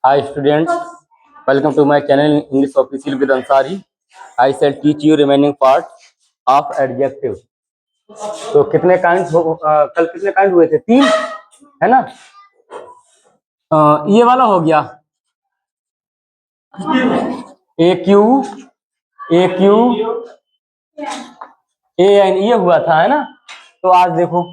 Hi students, welcome to my channel English Official with Ansari. I shall teach you remaining part of adjective. तो कितने kind कल कितने kind हुए थे? 3 है ना। ये वाला हो गया ए क्यू ए एन, ये हुआ था है ना। तो आज देखो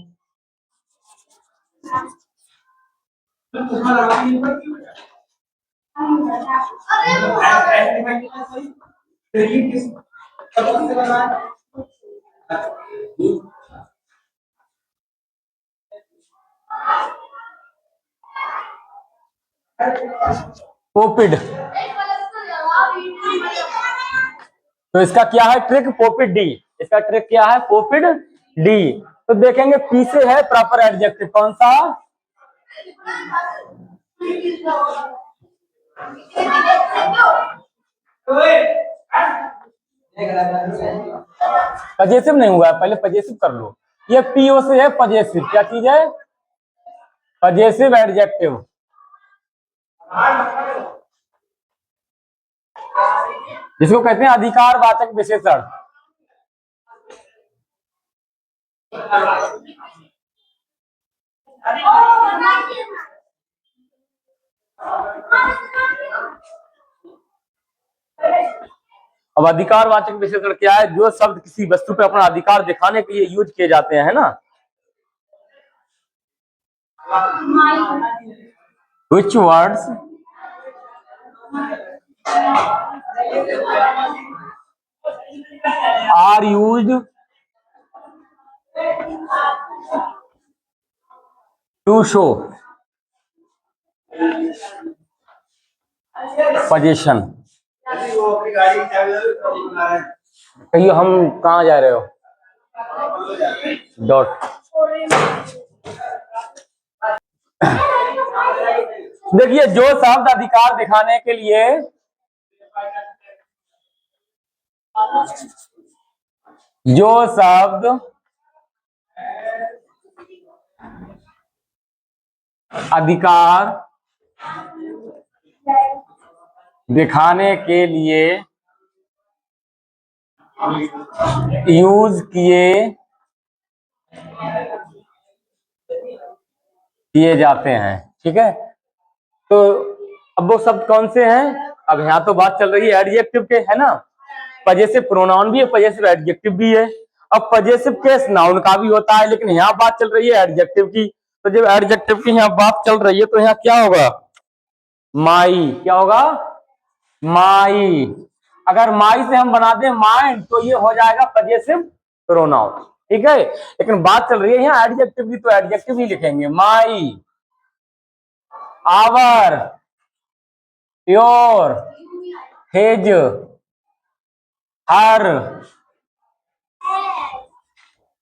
पोपिड। तो इसका क्या है ट्रिक? Popped D. इसका ट्रिक क्या है? Popped D. तो देखेंगे पी से है प्रॉपर एडजेक्टिव कौन सा? पजेसिव नहीं हुआ, पहले पजेसिव कर लो। ये पीओ से है पजेसिव। क्या चीज है? Possessive adjective. जिसको कहते हैं अधिकारवाचक विशेषण। अब अधिकारवाचक विशेषण क्या है? जो शब्द किसी वस्तु पर अपना अधिकार दिखाने के लिए यूज किए जाते हैं, है ना। Which words are used to show possession? कहिए हम कहाँ जा रहे हो? डॉट। देखिए जो शब्द अधिकार दिखाने के लिए अधिकार दिखाने के लिए यूज किए जाते हैं, ठीक है। तो अब वो शब्द कौन से हैं? अब यहाँ तो बात चल रही है एडजेक्टिव के, है ना। पजेसिव प्रोनाउन भी है, पजेसिव एडजेक्टिव भी है। अब पजेसिव केस नाउन का भी होता है, लेकिन यहाँ बात चल रही है एडजेक्टिव की। तो जब एडजेक्टिव की यहाँ बात चल रही है तो यहाँ क्या होगा? माई। क्या होगा? माई। अगर माई से हम बना दें माइंड तो ये हो जाएगा पजेसिव प्रोनाउन, ठीक है। लेकिन बात चल रही है यहाँ एडजेक्टिव की, तो एडजेक्टिव ही लिखेंगे। My, our, your, his, her,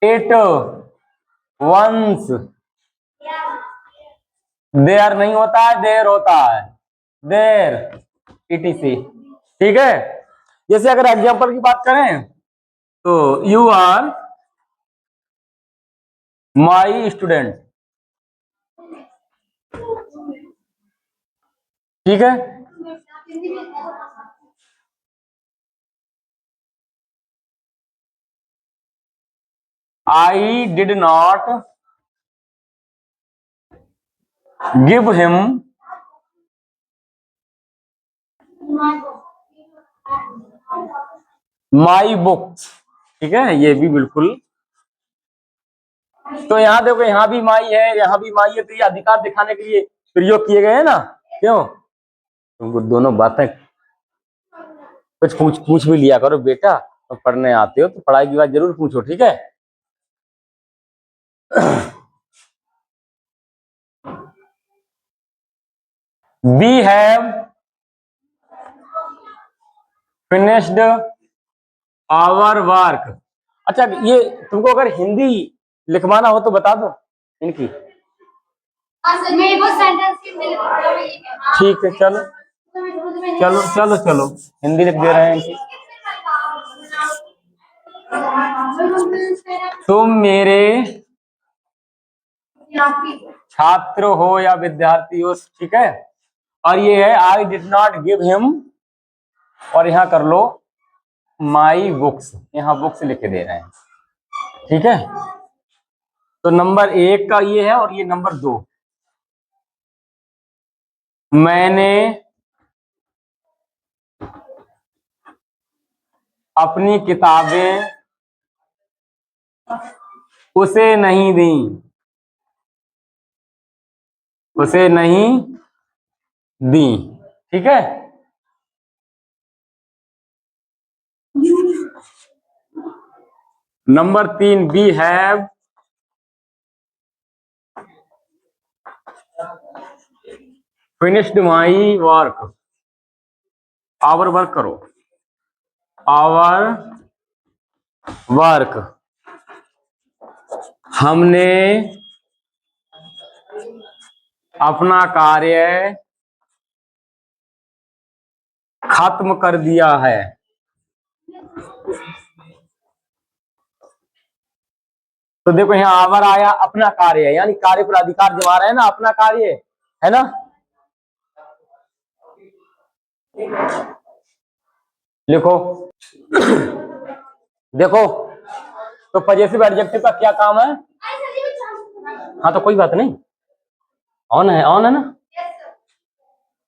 it, ones. Their नहीं होता है, देर होता है। देर, etc, ठीक है। जैसे अगर एग्जांपल की बात करें तो यू आर माई स्टूडेंट, ठीक है। I did not give him my books, ठीक है। ये भी बिल्कुल। तो यहाँ देखो, यहाँ भी माई है, यहाँ भी माई है, तो ये अधिकार दिखाने के लिए प्रयोग किए गए हैं ना। क्यों? तुमको दोनों बातें कुछ पूछ भी लिया करो बेटा। तो पढ़ने आते हो तो पढ़ाई की बात जरूर पूछो, ठीक है। We have finished our work। अच्छा, ये तुमको अगर हिंदी लिखवाना हो तो बता दो इनकी। ठीक है, चलो चलो चलो चलो, हिंदी लिख दे रहे हैं इनकी। तुम मेरे छात्र हो या विद्यार्थी हो, ठीक है। और ये है I did not give him, और यहां कर लो माई बुक्स, यहां बुक्स लिख के दे रहे हैं, ठीक है। तो नंबर 1 का ये है और ये नंबर 2, मैंने अपनी किताबें उसे नहीं दी, उसे नहीं दी, ठीक है। Number 3, we have finished my work, our work करो, आवर वर्क, हमने अपना कार्य खत्म कर दिया है। तो देखो यहाँ आवर आया, अपना कार्य है, यानी कार्य पर अधिकार जमा रहे हैं ना, अपना कार्य है ना। लिखो देखो, तो पजेसिव एडजेक्टिव का क्या काम है? हाँ तो कोई बात नहीं, ऑन है ना।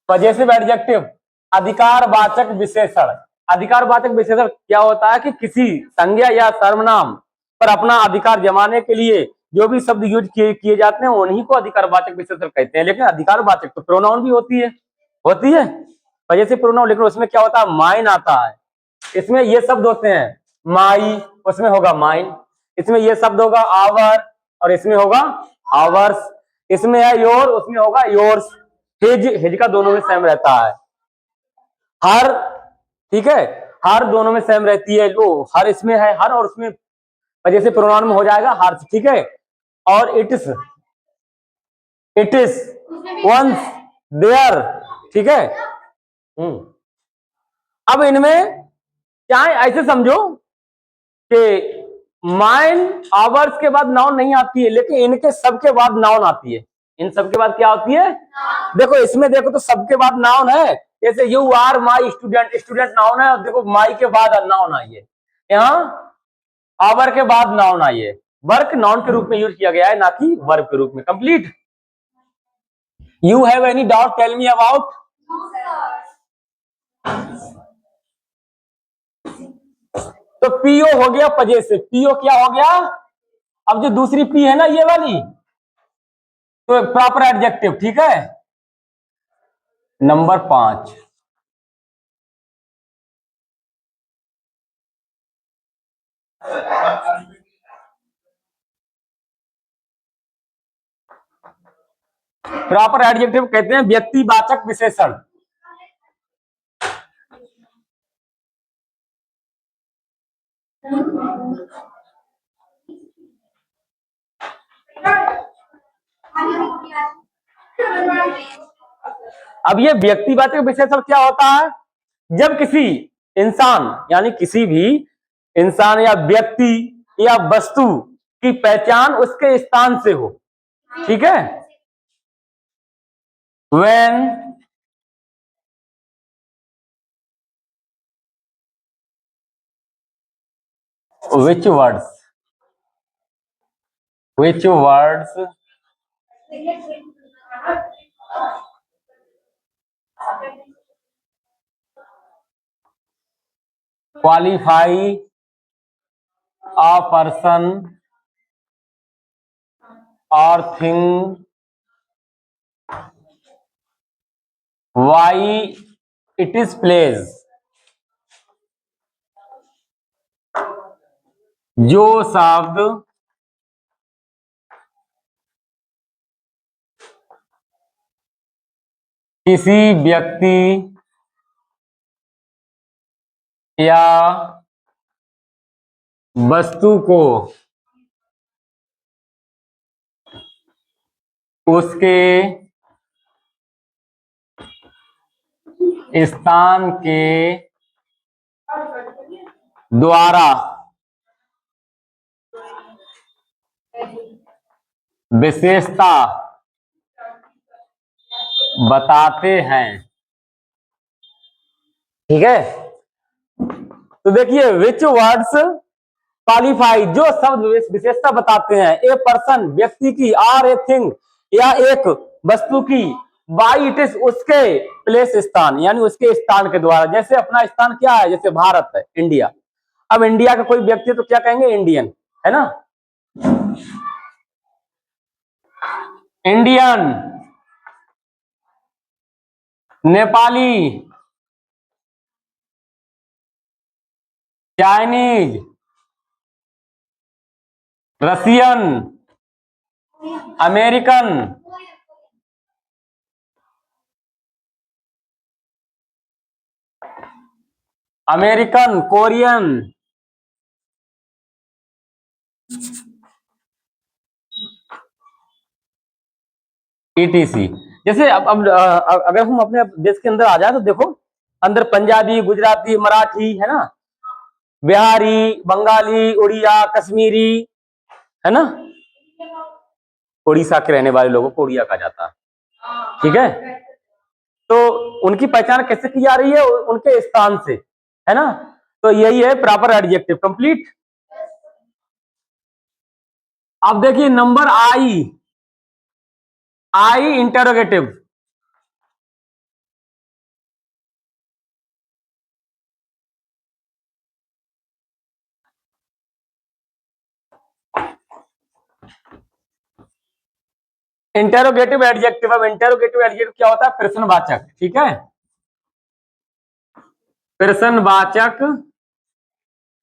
पजेसिव एडजेक्टिव अधिकारवाचक विशेषण, अधिकारवाचक विशेषण क्या होता है कि किसी संज्ञा या सर्वनाम पर अपना अधिकार जमाने के लिए जो भी शब्द यूज किए जाते हैं उन्हीं को अधिकारवाचक विशेषण कहते हैं। लेकिन अधिकारवाचक तो प्रोनाउन भी होती है पजेसिव प्रोनाउन, लेकिन उसमें क्या होता है, माइन आता है। इसमें ये शब्द होते हैं माई, उसमें होगा माइन, इसमें ये शब्द होगा आवर और इसमें होगा आवर्स, इसमें है योर, उसमें होगा योर्स, हिज का दोनों में सेम रहता है, हर, ठीक है, हर दोनों में सेम रहती है। लो हर इसमें है हर, और उसमें जैसे प्रोनाउन में हो जाएगा हर, ठीक है। और इट इज वंस देयर, ठीक है। अब इनमें क्या है, ऐसे समझो कि माइन आवर्स के बाद नाउन नहीं आती है, लेकिन इनके सबके बाद नाउन आती है। इन सबके बाद क्या होती है? देखो इसमें देखो तो सबके बाद नाउन है, जैसे you are my student, student noun है, और देखो माई के बाद नाउन आई है, यहाँ आवर के बाद नाउन आई है। वर्क नाउन के रूप में यूज किया गया है, ना कि वर्ब के रूप में। Complete. You have any doubt, tell me about. तो पीओ हो गया पजेसिव, पीओ क्या हो गया? अब जो दूसरी पी है ना ये वाली, तो प्रॉपर एडजेक्टिव, ठीक है। नंबर 5, प्रॉपर एडजेक्टिव कहते हैं व्यक्तिवाचक विशेषण। अब ये व्यक्तिवाचक विशेषण क्या होता है? जब किसी इंसान, यानी किसी भी इंसान या व्यक्ति या वस्तु की पहचान उसके स्थान से हो, ठीक है। When which words qualify a person or thing why it is place, जो शब्द किसी व्यक्ति या वस्तु को उसके स्थान के द्वारा विशेषता बताते हैं। ठीक है, तो देखिए विच वर्ड्स क्वालिफाई, जो शब्द विशेषता बताते हैं ए पर्सन व्यक्ति की, आर ए थिंग या एक वस्तु की, बाई इट इज उसके, प्लेस स्थान यानी उसके स्थान के द्वारा। जैसे अपना स्थान क्या है, जैसे भारत है, इंडिया। अब इंडिया का कोई व्यक्ति तो क्या कहेंगे, इंडियन, है ना। Indian, Nepali, Chinese, Russian, American, American, Korean, etc. जैसे अब अगर हम अपने देश के अंदर आ जाए तो देखो, अंदर पंजाबी, गुजराती, मराठी, है ना, बिहारी, बंगाली, उड़िया, कश्मीरी, है ना, उड़ीसा के रहने वाले लोगों को उड़िया कहा जाता है। ठीक है, तो उनकी पहचान कैसे की जा रही है, उनके स्थान से, है ना। तो यही है प्रॉपर एडजेक्टिव कंप्लीट। अब देखिए नंबर आई, आई इंटरोगेटिव। इंटरोगेटिव एडजेक्टिव, अब इंटरोगेटिव एडजेक्टिव क्या होता है, प्रश्नवाचक। ठीक है, प्रश्नवाचक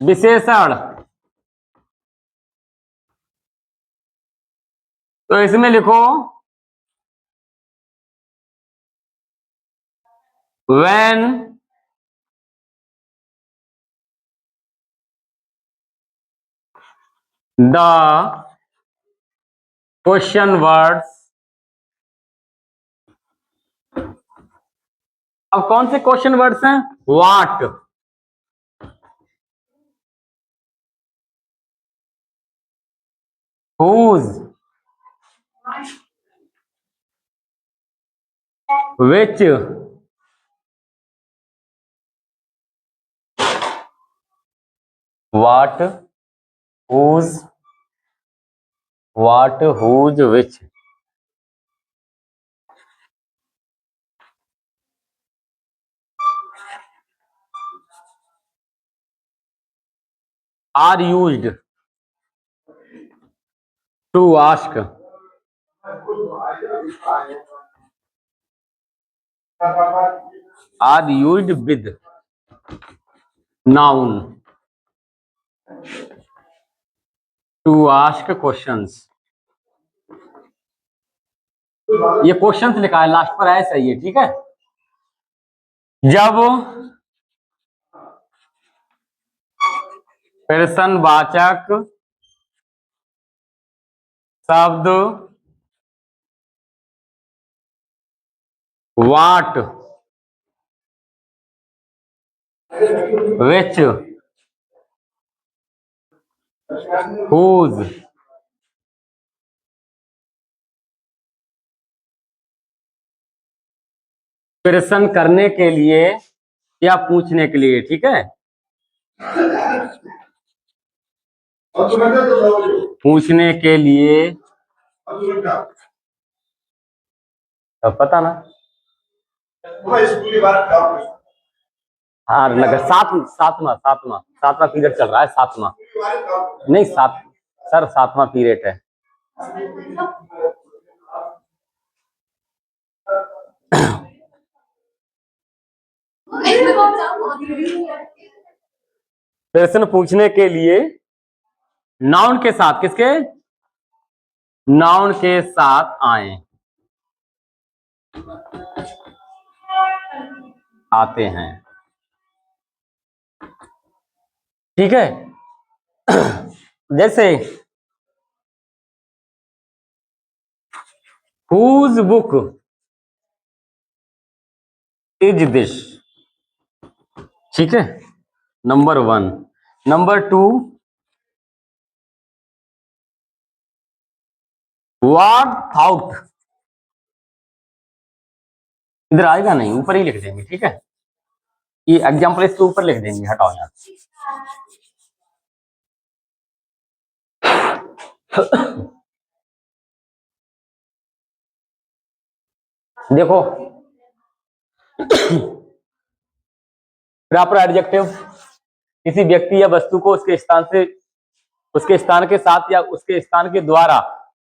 विशेषण। तो इसमें लिखो when the question words। अब कौन से क्वेश्चन वर्ड्स हैं, what, whose, which, what, whose, what, whose, which। are used to ask, are used with noun to ask questions। ये क्वेश्चंस लिखा है लास्ट पर, ऐसा ही है। ठीक है, जब प्रश्नवाचक शब्द व्हाट, which, whose, प्रश्न करने के लिए या पूछने के लिए। ठीक है, पूछने के लिए, अब पता ना, हाँ लगा, सातवां सातवां सातवां पीरियड चल रहा है, सातवां नहीं, सर सातवां पीरियड है। प्रश्न पूछने के लिए नाउन के साथ, किसके, नाउन के साथ आए, आते हैं। ठीक है, जैसे whose book is this। ठीक है, number one. Number two, what thought इधर आएगा नहीं, ऊपर ही लिख देंगे, ठीक है। ये एग्जाम्पल इसके ऊपर लिख देंगे, हटाओ यहाँ से। देखो प्रॉपर एडजेक्टिव किसी व्यक्ति या वस्तु को उसके स्थान से, उसके स्थान के साथ या उसके स्थान के द्वारा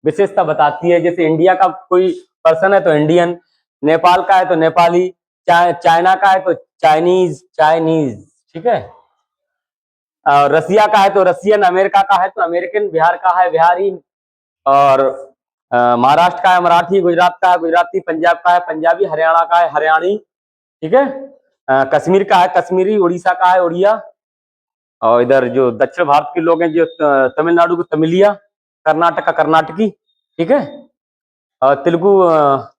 विशेषता बताती है। जैसे इंडिया का कोई पर्सन है तो इंडियन, नेपाल का है तो नेपाली, चाइना का है तो चाइनीज, ठीक है। रसिया का है तो रसियन, अमेरिका का है तो अमेरिकन, बिहार का है बिहारी, और महाराष्ट्र का है मराठी, गुजरात का है गुजराती, पंजाब का है पंजाबी, हरियाणा का है हरियाणी, ठीक है। कश्मीर का है कश्मीरी, उड़ीसा का है उड़िया, और इधर जो दक्षिण भारत के लोग हैं जो तमिलनाडु को तमिलिया, कर्नाटक का कर्नाटकी, ठीक है। तेलुगु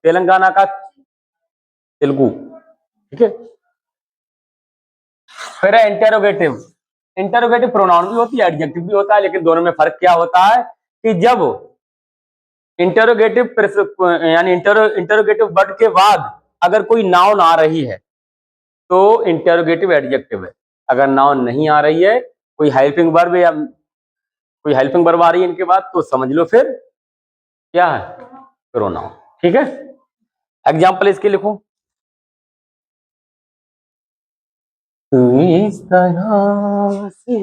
तेलंगाना का तेलुगु, ठीक है। फिर है इंटेरोगेटिव। इंटेरोगेटिव प्रोनाउन भी होती है, एडजेक्टिव भी होता है, लेकिन दोनों में फर्क क्या होता है कि जब इंटेरोगेटिव यानी इंटेरोगेटिव वर्ड के बाद अगर कोई नाउन आ रही है तो इंटेरोगेटिव एडजेक्टिव है। अगर नाउन नहीं आ रही है, कोई हेल्पिंग वर्ब या कोई हेल्पिंग वर्ब आ रही है इनके बाद, तो समझ लो फिर क्या है, प्रोनाउन, ठीक है। एग्जाम्पल इसके लिखो। इस तरह से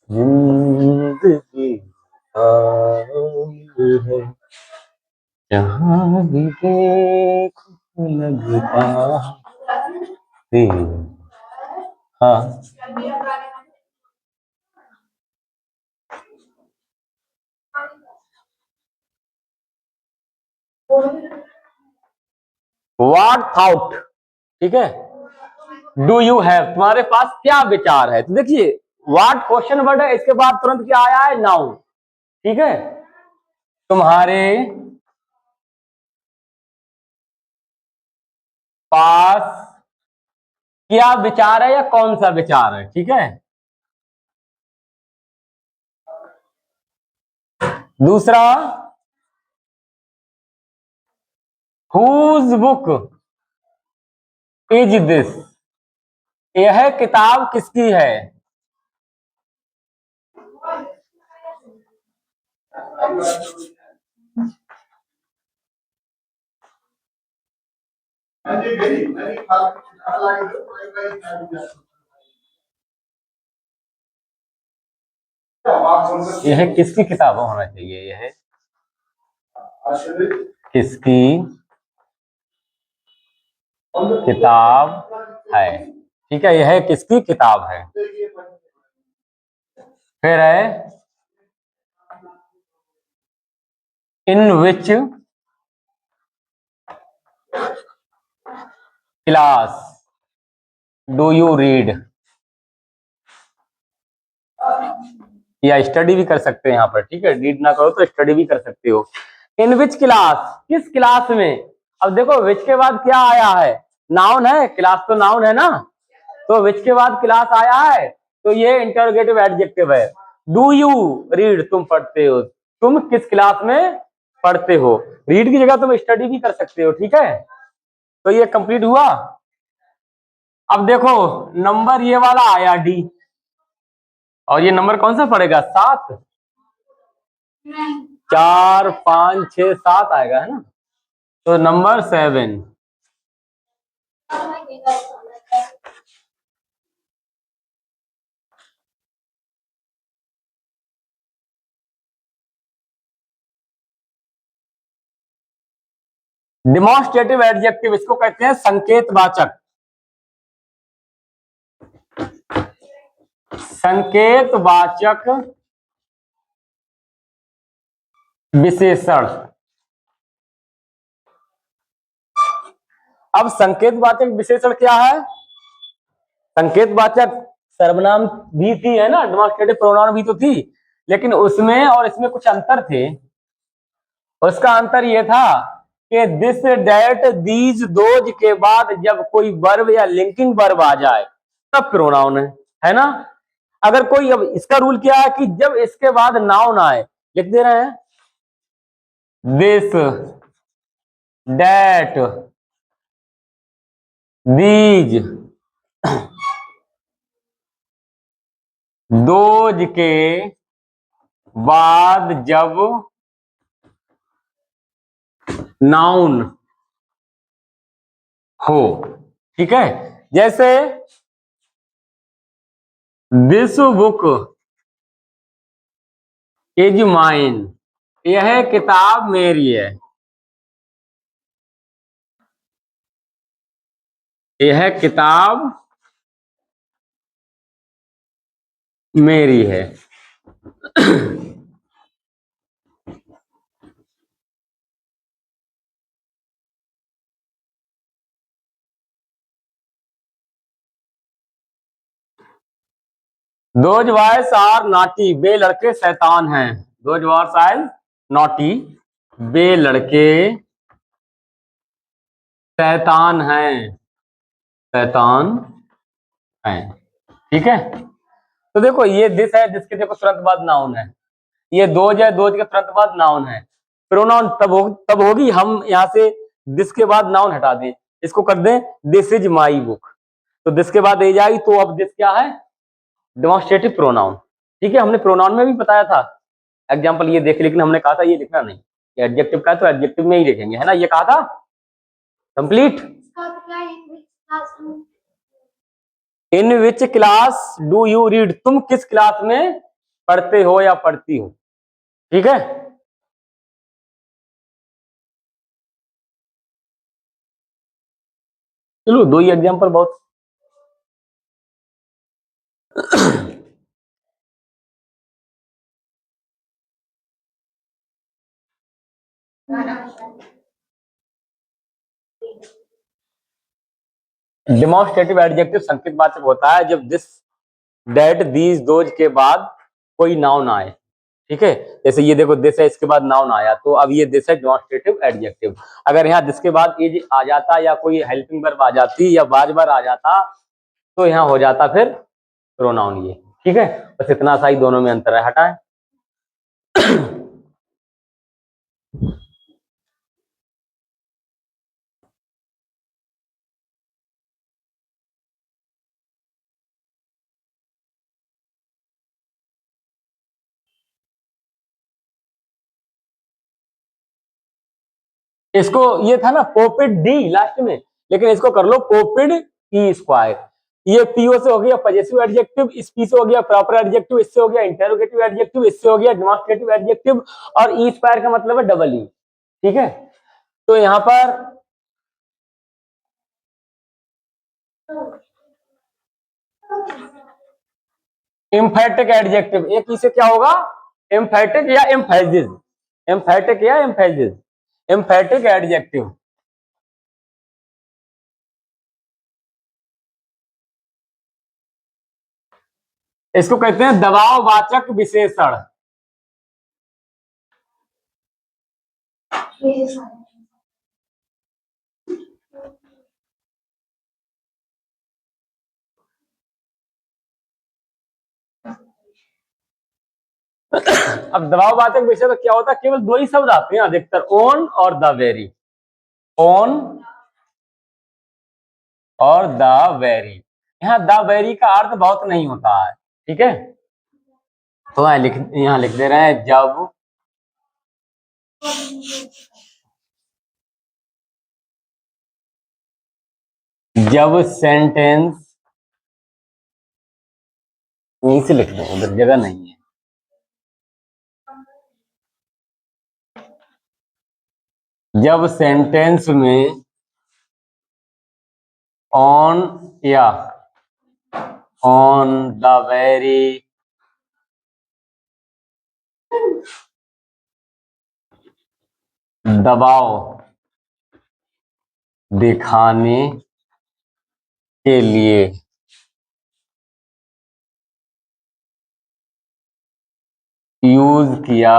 जिंदगी है, जहाँ भी देखो लगता है। हाँ व्हाट थाउट, ठीक है। डू यू हैव, तुम्हारे पास क्या विचार है। तो देखिए व्हाट क्वेश्चन वर्ड है, इसके बाद तुरंत क्या आया है, नाउन, ठीक है। तुम्हारे पास क्या विचार है या कौन सा विचार है, ठीक है। दूसरा हुज बुक इज दिस, यह किताब किसकी है। यह किसकी किताब होना चाहिए, यह किसकी किताब है, ठीक है। यह किसकी किताब है। फिर है in which class do you read, या स्टडी भी कर सकते हैं यहाँ पर, ठीक है। रीड ना करो तो स्टडी भी कर सकते हो। इन विच क्लास, किस क्लास में। अब देखो विच के बाद क्या आया है, नाउन है, क्लास तो नाउन है ना, तो विच के बाद क्लास आया है तो ये इंटरोगेटिव एडजेक्टिव है। डू यू रीड, तुम पढ़ते हो, तुम किस क्लास में पढ़ते हो। रीड की जगह तुम स्टडी भी कर सकते हो, ठीक है। तो ये कंप्लीट हुआ। अब देखो नंबर ये वाला आया डी, और ये नंबर कौन सा पड़ेगा, 7, 4, 5, 6, 7 आएगा, है ना। तो नंबर 7, डिमॉन्स्ट्रेटिव एडजेक्टिव, इसको कहते हैं संकेतवाचक। संकेतवाचक विशेषण। अब संकेतवाचक विशेषण क्या है, संकेतवाचक सर्वनाम भी थी, है ना, डेमोन्स्ट्रेटिव प्रोनाउन भी तो थी, लेकिन उसमें और इसमें कुछ अंतर थे। उसका अंतर यह था कि दिस, डेट, दीज, दोज के बाद जब कोई वर्ब या लिंकिंग वर्ब आ जाए तब प्रोनाउन है ना। अगर कोई, अब इसका रूल क्या है कि जब इसके बाद नाउन आए, लिख दे रहे हैं दिस, डेट, दीज दोज के बाद जब नाउन हो, ठीक है। जैसे दिस बुक इज माइन, यह किताब मेरी है, यह किताब मेरी है। दोज बॉयज आर नॉटी, वे लड़के शैतान हैं। दोज बॉयज आर नॉटी, वे लड़के शैतान हैं, शैतान हैं, ठीक है। तो देखो ये दिस है, जिसके देखो तुरंत बाद नाउन है। ये दोज है, दोज के तुरंत बाद नाउन है। प्रोनाउन तब होगी हम यहाँ से दिस के बाद नाउन हटा दें, इसको कर दें दिस इज माई बुक, तो दिस के बाद ए जाएगी, तो अब दिस क्या है, डेमोन्स्ट्रेटिव प्रोनाउन, ठीक है। हमने प्रोनाउन में भी बताया था एग्जाम्पल ये देख, लेकिन हमने कहा था ये लिखना नहीं, एडजेक्टिव का है तो एडजेक्टिव में ही लिखेंगे, है ना, ये कहा था complete. In which class do you read, तुम किस क्लास में पढ़ते हो या पढ़ती हो, ठीक है। चलो दो ही एग्जाम्पल बहुत। डेमोन्स्ट्रेटिव एडजेक्टिव संकेतवाचक होता है जब दिस दैट दीज दोज के बाद कोई नाउन आए, ठीक है। जैसे ये देखो दिस है, इसके बाद नाउन आया, तो अब ये दिस है डेमोन्स्ट्रेटिव एडजेक्टिव। अगर यहाँ दिस के बाद इज आ जाता या कोई हेल्पिंग वर्ब आ जाती या बाज बार आ जाता तो यहाँ हो जाता फिर प्रोनाउन, ये ठीक है। बस इतना सा ही दोनों में अंतर है, हटाए। इसको ये था ना पोपिड डी लास्ट में, लेकिन इसको कर लो पोपिड ई स्क्वायर। ये पीओ से हो गया पजेसिव एडजेक्टिव, इस पी से हो गया प्रॉपर एडजेक्टिव, इससे हो गया इंटरोगेटिव एडजेक्टिव, इससे हो गया डेमोन्स्ट्रेटिव एडजेक्टिव, और ई स्क्वायर का मतलब है डबल ई, ठीक है। तो यहां पर एम्फेटिक एडजेक्टिव, एक इसे क्या होगा, एम्फेटिक या एम्फेसिस, एम्फेटिक या एम्फेसिस, एम्फेटिक एडजेक्टिव। इसको कहते हैं दबाववाचक विशेषण। अब दबाववाचक विशेषण क्या होता है, केवल दो ही शब्द आते हैं अधिकतर, ओन और द वेरी, ओन और द वेरी। यहाँ द वेरी का अर्थ बहुत नहीं होता है, ठीक है। तो यहाँ लिख दे रहे हैं जब सेंटेंस, यहीं से लिख दो, उधर जगह नहीं है। जब सेंटेंस में ऑन या ऑन द वेरी दबाव दिखाने के लिए यूज किया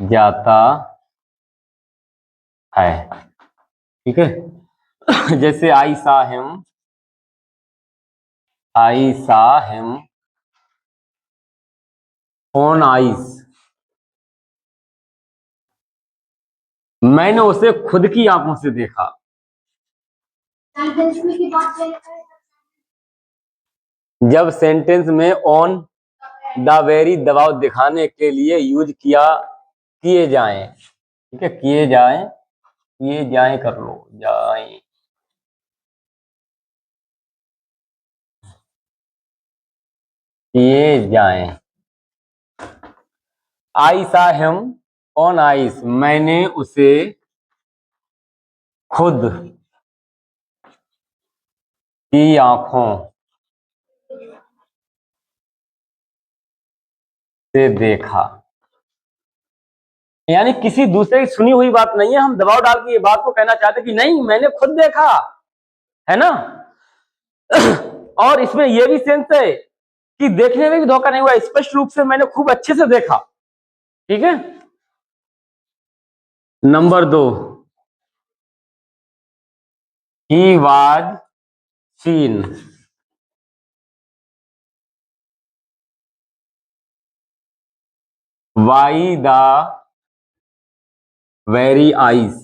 जाता है, ठीक है। जैसे आई सा हिम ऑन आइस, मैंने उसे खुद की आंखों से देखा, जब सेंटेंस में ऑन द वेरी दबाव दिखाने के लिए यूज किए जाएं, ठीक है, किए जाएं कर लो, जाएं, किए जाएं। आई सा हिम ऑन आइस, मैंने उसे खुद की आंखों से देखा। यानी किसी दूसरे की सुनी हुई बात नहीं है, हम दबाव डाल के ये बात को कहना चाहते कि नहीं मैंने खुद देखा, है ना। और इसमें यह भी सेंस है कि देखने में भी धोखा नहीं हुआ, स्पष्ट रूप से मैंने खूब अच्छे से देखा, ठीक है। Number 2, he was scene by the very eyes,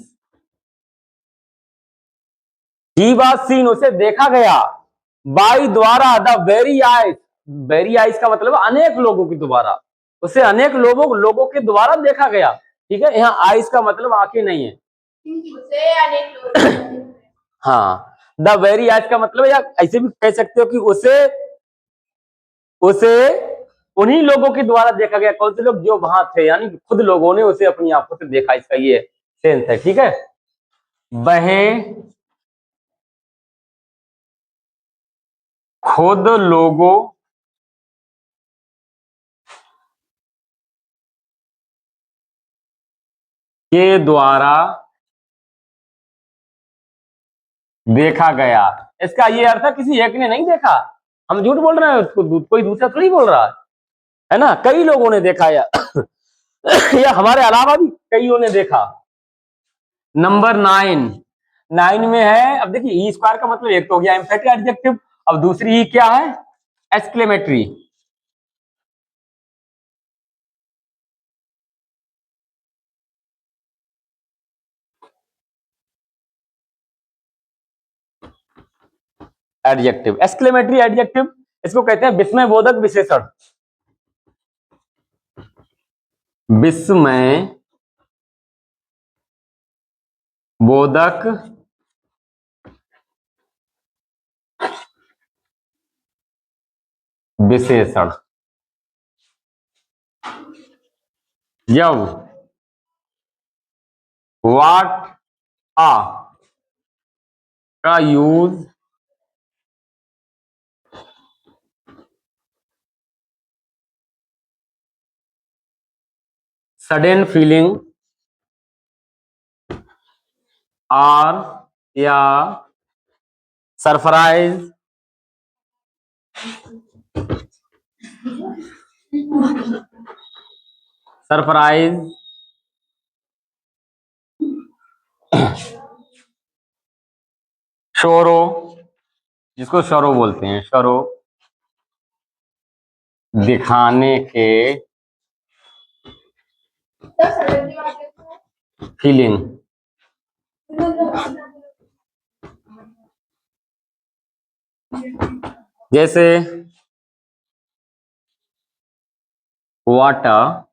he was scene उसे देखा गया, बाई द्वारा the very eyes, very eyes का मतलब अनेक लोगों के द्वारा, उसे अनेक लोगों के द्वारा देखा गया, ठीक है। यहाँ आइज का मतलब आंखें नहीं है, उसे अनेक हाँ, द वेरी आइज का मतलब, या ऐसे भी कह सकते हो कि उसे उन्हीं लोगों के द्वारा देखा गया। कौन से लोग? जो वहां थे, यानी खुद लोगों ने उसे अपनी आंखों से देखा, इसका ये सेंस है, ठीक है। वह खुद लोगों के द्वारा देखा गया, इसका ये अर्थ है किसी एक ने नहीं देखा, हम झूठ बोल रहे हैं, उसको कोई दूसरा थोड़ी बोल रहा है ना, कई लोगों ने देखा, या हमारे अलावा भी कईयों ने देखा। नंबर 9 में है, अब देखिए ई स्क्वायर का मतलब एक तो हो गया एम्फेटिक एडजेक्टिव, अब दूसरी ही क्या है? एक्सक्लेमेटरी। एडजेक्टिव, एक्सक्लेमेटरी एडजेक्टिव, इसको कहते हैं विस्मय बोधक विशेषण। विस्मय बोधक विशेषण। जब व्हाट आ का यूज सडन फीलिंग और या सरप्राइज सरप्राइज शोरो, जिसको शोरो बोलते हैं, शोरो दिखाने के फीलिंग, जैसे वाटर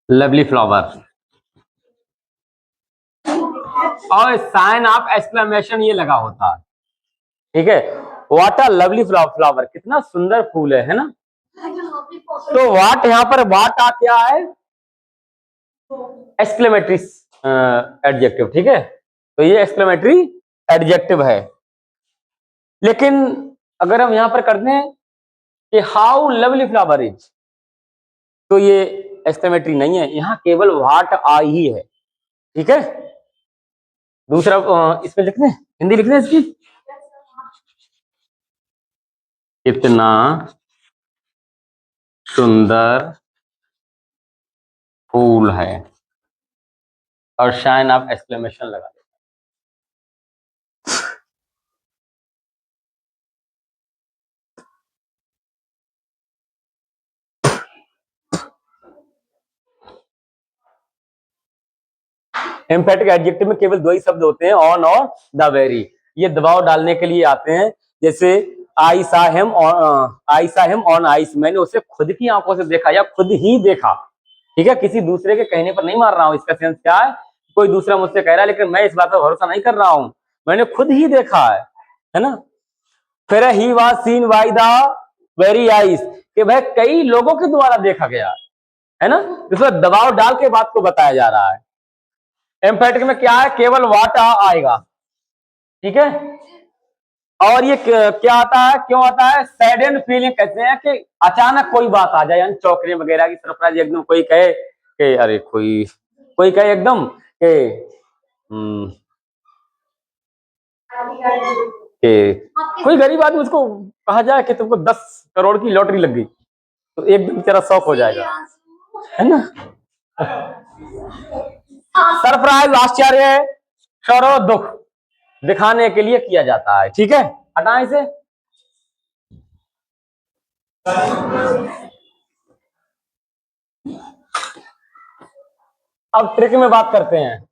लवली फ्लावर, और साइन ऑफ एक्सक्लेमेशन ये लगा होता है, ठीक है। व्हाट अ लवली फ्लावर, कितना सुंदर फूल है ना। तो व्हाट यहाँ पर व्हाट आ क्या है? एक्सक्लेमेटरी एडजेक्टिव, ठीक है। तो ये एक्सक्लेमेटरी एडजेक्टिव है। लेकिन अगर हम यहां पर करते हैं कि हाउ लवली फ्लावर इज, तो ये एक्सक्लेमेटरी नहीं है, यहाँ केवल व्हाट आ ही है, ठीक है। दूसरा इसमें लिखने, हिंदी लिखने इसकी, कितना सुंदर फूल है, और शाइन आप एक्सक्लेमेशन लगा दें। एम्फेटिक एडजेक्टिव में केवल दो ही शब्द होते हैं, ऑन और द वेरी। ये दबाव डालने के लिए आते हैं। जैसे आई सा हिम ऑन आइस, मैंने उसे खुद की आंखों से देखा या खुद ही देखा। ठीक है, किसी दूसरे के कहने पर नहीं मार रहा हूं। इसका सेंस क्या है, कोई दूसरा मुझसे कह रहा है लेकिन मैं इस बात पर भरोसा नहीं कर रहा हूं, मैंने खुद ही देखा है ना। फिर he was scene by the very ice, कि भाई कई लोगों के द्वारा देखा गया है ना। इसमें दबाव डाल के बात को बताया जा रहा है। एम्फेटिक में क्या है, केवल वाट आएगा। ठीक है, और ये क्या आता है, क्यों आता है, सडन फीलिंग कहते हैं कि अचानक कोई बात आ जाए, यानी चौंकने वगैरह की, सरप्राइज, एकदम कोई कहे कि अरे कोई कहे एकदम कि कोई गरीब आदमी, उसको कहा जाए कि तुमको 10 करोड़ की लॉटरी लग गई, तो एकदम बेचारा शौक हो जाएगा, है ना। सरप्राइज आश्चर्य, शौरो दुख दिखाने के लिए किया जाता है। ठीक है, हटाएं इसे। अब ट्रिक में बात करते हैं।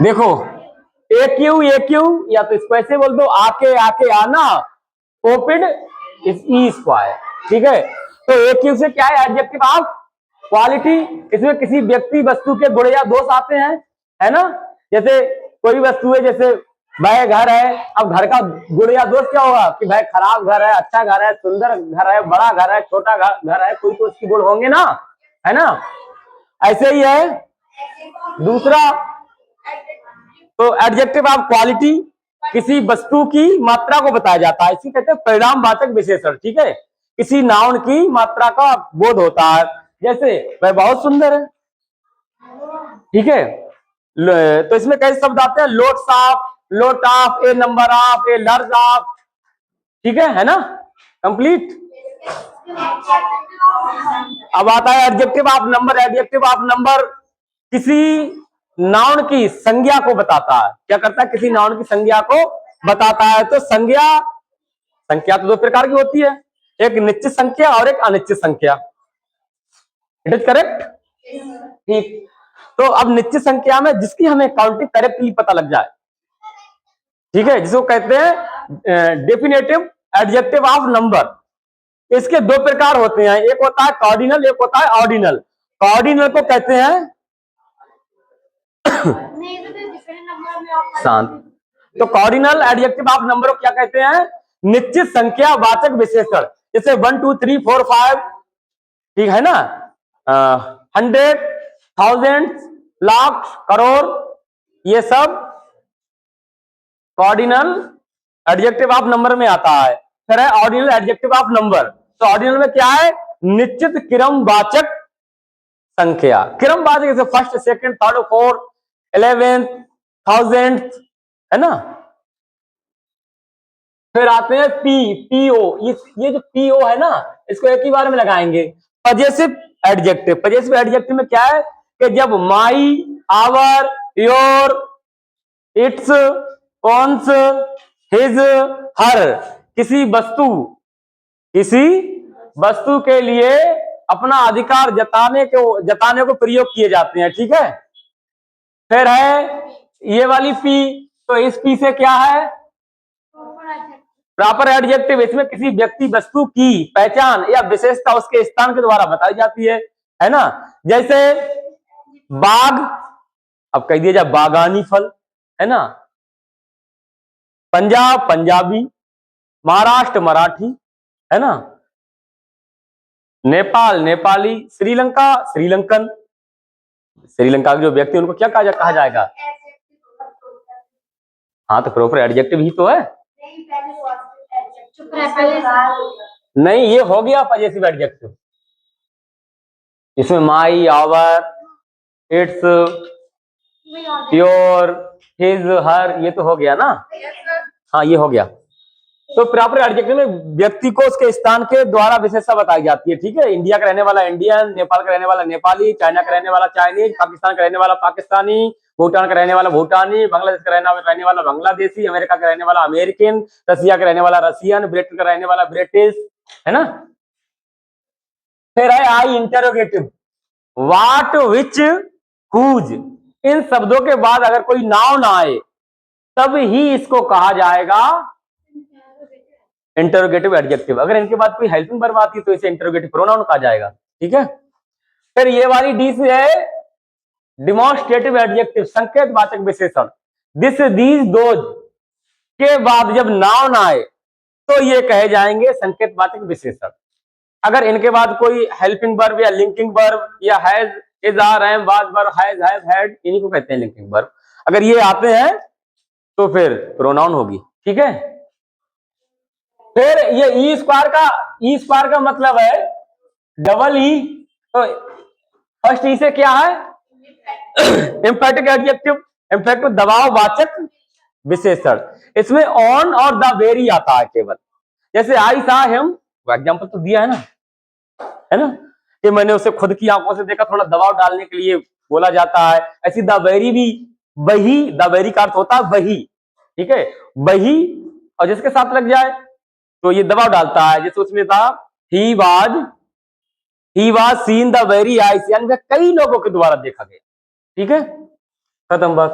देखो, AQ या तो इसको ऐसे बोल दो, आके आके आना, ओपिड इस ई स्क्वायर। ठीक है, तो AQ से क्या है, एडजेक्टिव ऑफ क्वालिटी। इसमें किसी व्यक्ति वस्तु के गुण या दोष आते हैं, है ना। जैसे कोई वस्तु है, जैसे वह घर है, अब घर का गुण या दोष क्या होगा कि भाई खराब घर है, अच्छा घर है, सुंदर घर है, बड़ा घर है, छोटा घर है, कोई तो उसकी गुण होंगे ना, है ना। ऐसे ही है दूसरा, तो एडजेक्टिव ऑफ क्वालिटी किसी वस्तु की मात्रा को बताया जाता है, इसी कहते हैं परिणामवाचक विशेषण। ठीक है, किसी नाउन की मात्रा का बोध होता है। जैसे वह बहुत सुंदर है। ठीक है, तो इसमें कैसे शब्द आते हैं, lots of, lot of, A number of, a large of. ठीक है ना, कंप्लीट। अब आता है adjective of number. Adjective of number किसी नाउन की संज्ञा को बताता है। क्या करता है, किसी नाउन की संज्ञा को बताता है। तो संख्या तो दो प्रकार की होती है, एक निश्चित संख्या और एक अनिश्चित संख्या। It is correct. ठीक, तो अब निश्चित संख्या में जिसकी हमें काउंटिंग करेक्टली पता लग जाए, ठीक है, जिसको कहते हैं डेफिनेटिव एडजेक्टिव ऑफ नंबर। इसके दो प्रकार होते हैं, एक होता है कार्डिनल, एक होता है ऑर्डिनल। कार्डिनल को कहते हैं शांत। तो कार्डिनल एडजेक्टिव ऑफ नंबर को क्या कहते हैं, निश्चित संख्या वाचक विशेषण। जैसे 1 2 3 4 5, ठीक है ना, 100, 1000, लाख, करोड़, ये सब कार्डिनल एडजेक्टिव ऑफ नंबर में आता है। फिर है ऑर्डिनल एडजेक्टिव ऑफ नंबर। तो ऑर्डिनल में क्या है, निश्चित क्रमवाचक संख्या। क्रमवाचक जैसे first, second, third, fourth, 11th, 1000th, है ना। फिर आते हैं पीओ। ये जो पीओ है ना, इसको एक ही बार में लगाएंगे। Possessive adjective. पजेसिव एडजेक्टिव में क्या है कि जब my, our, your, its, ones, his, her किसी वस्तु के लिए अपना अधिकार जताने को प्रयोग किए जाते हैं। ठीक है, फिर है ये वाली पी। तो इस पी से क्या है, प्रॉपर एडजेक्टिव। इसमें किसी व्यक्ति वस्तु की पहचान या विशेषता उसके स्थान के द्वारा बताई जाती है ना। जैसे बाग, अब कह दिया जाए बागानी फल, है ना। पंजाब पंजाबी, महाराष्ट्र मराठी, है ना। नेपाल नेपाली, श्रीलंका श्रीलंकन। श्रीलंका के जो व्यक्ति उनको क्या कहा जाएगा, हाँ तो प्रॉपर एडजेक्टिव ही तो है। नहीं, ये हो गया पजेसिव एडजेक्टिव। इसमें माई, आवर, इट्स, योर, हिज, हर, ये तो हो गया ना। हाँ ये हो गया। तो प्रॉपर एडजेक्टिव में व्यक्ति को उसके स्थान के द्वारा विशेषता बताई जाती है। ठीक है, इंडिया का रहने वाला इंडियन, नेपाल का रहने वाला नेपाली, चाइना का रहने वाला चाइनीज, पाकिस्तान का रहने वाला पाकिस्तानी, भूटान का रहने वाला भूटानी, बांग्लादेश का रहने वाला बांग्लादेशी, अमेरिका का रहने वाला अमेरिकन, रसिया का रहने वाला रसियन, ब्रिटेन का रहने वाला ब्रिटिश, है ना। फिर है आई इंटरोगेटिव, वाट, विच, हुज। इन शब्दों के बाद अगर कोई नाउन आए तब ही इसको कहा जाएगा इंटरोगेटिव एडजेक्टिव। अगर इनके बाद कोई हेल्पिंग वर्ब आती है तो इसे इंटरोगेटिव प्रोनाउन कहा जाएगा। ठीक है, फिर ये वाली डी से है डिमॉन्स्ट्रेटिव एडजेक्टिव, संकेतवाचक विशेषण। दिस, दीज, दोज के बाद जब नाउन आए तो ये कहे जाएंगे संकेतवाचक विशेषण। अगर इनके बाद कोई हेल्पिंग वर्ब या लिंकिंग वर्ब या has, is, are, am, was, were, has, had, इन्हीं को कहते हैं लिंकिंग वर्ब। अगर ये आते हैं तो फिर प्रोनाउन होगी। ठीक है, फिर ये ई स्क्वायर का मतलब है डबल ई। तो फर्स्ट ई से क्या है एम्फेटिक एडजेक्टिव, एम्फेटिक दबाववाचक विशेषण। इसमें ऑन और द वेरी आता है केवल। जैसे आई सा हिम, एग्जांपल तो दिया है ना कि मैंने उसे खुद की आंखों से देखा, थोड़ा दबाव डालने के लिए बोला जाता है। ऐसी द वेरी भी, वही, द वेरी का अर्थ होता है वही। ठीक है, वही, और जिसके साथ लग जाए तो ये दबाव डालता है। जैसे उसमें था he was seen the very ice, यानी कई लोगों के द्वारा देखा गया। ठीक है, खत्म बस।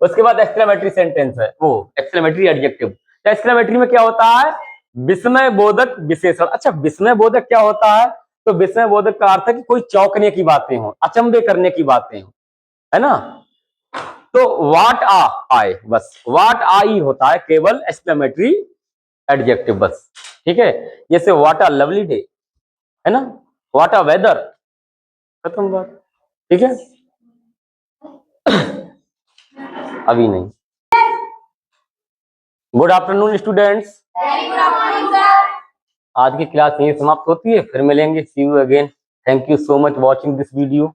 उसके बाद एक्सक्लेमेटरी सेंटेंस है, वो एक्सक्लेमेटरी एडजेक्टिव। एक्सक्लेमेटरी में क्या होता है विस्मय बोधक विशेषण। अच्छा, विस्मय बोधक क्या होता है? तो विस्मय बोधक का अर्थ है कि कोई चौंकने की बातें हो, अचंभे करने की बातें हो, है ना। तो वाट आए, बस वाट आई होता है केवल एक्सक्लेमेटरी एडजेक्टिव बस। ठीक है, जैसे व्हाट अ लवली डे, है ना, व्हाट अ वेदर, खत्म बात। ठीक है, अभी नहीं। गुड आफ्टरनून स्टूडेंट्स, आज की क्लास यही समाप्त होती है, फिर मिलेंगे। See you again. Thank you so much watching this video.